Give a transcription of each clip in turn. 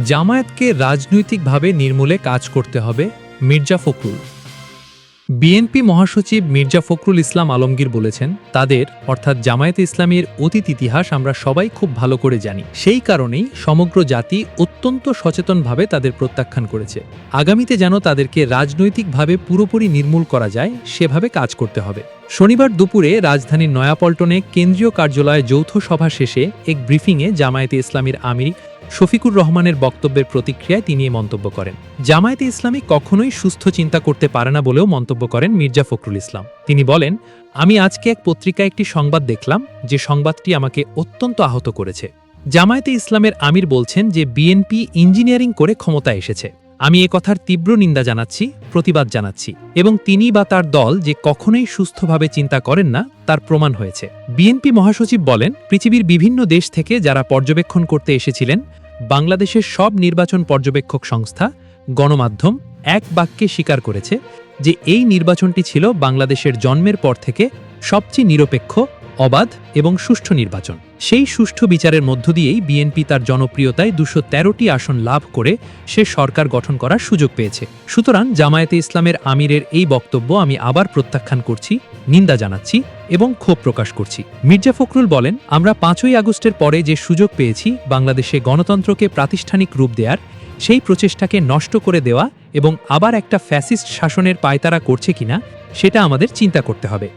জামায়াতকে রাজনৈতিকভাবে নির্মূলে কাজ করতে হবে, মির্জা ফখরুল। বিএনপি মহাসচিব মির্জা ফখরুল ইসলাম আলমগীর বলেছেন, তাদের অর্থাৎ জামায়াতে ইসলামীর অতীত ইতিহাস আমরা সবাই খুব ভালো করে জানি। সেই কারণেই সমগ্র জাতি অত্যন্ত সচেতনভাবে তাদের প্রত্যাখ্যান করেছে। আগামীতে যেন তাদেরকে রাজনৈতিকভাবে পুরোপুরি নির্মূল করা যায় সেভাবে কাজ করতে হবে। শনিবার দুপুরে রাজধানীর নয়াপল্টনে কেন্দ্রীয় কার্যালয়ে যৌথ সভা শেষে এক ব্রিফিংয়ে জামায়াতে ইসলামীর আমির শফিকুর রহমানের বক্তব্যের প্রতিক্রিয়ায় তিনি এই মন্তব্য করেন। জামায়াতে ইসলামী কখনোই সুস্থ চিন্তা করতে পারে না বলেও মন্তব্য করেন মির্জা ফখরুল ইসলাম। তিনি বলেন, আমি আজকে এক পত্রিকায় একটি সংবাদ দেখলাম, যে সংবাদটি আমাকে অত্যন্ত আহত করেছে। জামায়াতে ইসলামের আমির বলছেন যে বিএনপি ইঞ্জিনিয়ারিং করে ক্ষমতায় এসেছে। আমি এ কথার তীব্র নিন্দা জানাচ্ছি, প্রতিবাদ জানাচ্ছি, এবং তিনি বা তার দল যে কখনোই সুস্থভাবে চিন্তা করেন না তার প্রমাণ হয়েছে। বিএনপি মহাসচিব বলেন, পৃথিবীর বিভিন্ন দেশ থেকে যারা পর্যবেক্ষণ করতে এসেছিলেন, বাংলাদেশের সব নির্বাচন পর্যবেক্ষক সংস্থা, গণমাধ্যম এক বাক্যে স্বীকার করেছে যে এই নির্বাচনটি ছিল বাংলাদেশের জন্মের পর থেকে সবচেয়ে নিরপেক্ষ, অবাধ এবং সুষ্ঠু নির্বাচন। সেই সুষ্ঠু বিচারের মধ্য দিয়েই বিএনপি তার জনপ্রিয়তায় ২১৩টি আসন লাভ করে সে সরকার গঠন করার সুযোগ পেয়েছে। সুতরাং জামায়াতে ইসলামের আমিরের এই বক্তব্য আমি আবার প্রত্যাখ্যান করছি, নিন্দা জানাচ্ছি এবং ক্ষোভ প্রকাশ করছি। মির্জা ফখরুল বলেন, আমরা ৫ই আগস্টের পরে যে সুযোগ পেয়েছি বাংলাদেশে গণতন্ত্রকে প্রাতিষ্ঠানিক রূপ দেওয়ার, সেই প্রচেষ্টাকে নষ্ট করে দেওয়া এবং আবার একটা ফ্যাসিস্ট শাসনের পায়তারা করছে কিনা সেটা আমাদের চিন্তা করতে হবে,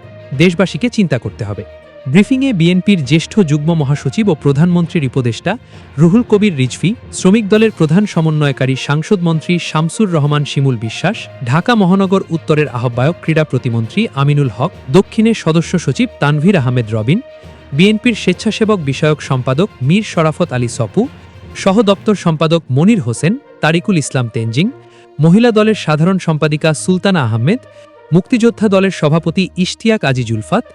দেশবাসীকে চিন্তা করতে হবে। ব্রিফিংয়ে বিএনপির জ্যেষ্ঠ যুগ্ম মহাসচিব ও প্রধানমন্ত্রীর উপদেষ্টা রুহুল কবির রিজভী, শ্রমিক দলের প্রধান সমন্বয়কারী সাংসদমন্ত্রী শামসুর রহমান শিমুল বিশ্বাস, ঢাকা মহানগর উত্তরের আহ্বায়ক ক্রীড়া প্রতিমন্ত্রী আমিনুল হক, দক্ষিণের সদস্য সচিব তানভীর আহমেদ রবিন, বিএনপির স্বেচ্ছাসেবক বিষয়ক সম্পাদক মীর শরাফত আলী সপু, সহ দপ্তর সম্পাদক মনির হোসেন, তারিকুল ইসলাম তেনজিং, মহিলা দলের সাধারণ সম্পাদিকা সুলতানা আহমেদ, মুক্তিযোদ্ধা দলের সভাপতি ইশতিয়াক আজি জুলফাত,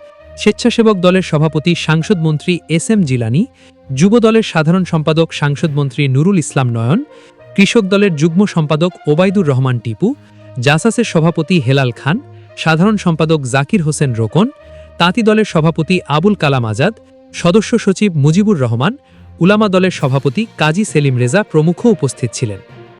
স্বেচ্ছাসেবক দলের সভাপতি সাংসদমন্ত্রী এস এম জিলানি, যুব দলের সাধারণ সম্পাদক সাংসদমন্ত্রী নুরুল ইসলাম নয়ন, কৃষক দলের যুগ্ম সম্পাদক ওবায়দুর রহমান টিপু, জাসাসের সভাপতি হেলাল খান, সাধারণ সম্পাদক জাকির হোসেন রোকন, তাঁতি দলের সভাপতি আবুল কালাম আজাদ, সদস্য সচিব মুজিবুর রহমান, উলামা দলের সভাপতি কাজী সেলিম রেজা প্রমুখ উপস্থিত ছিলেন।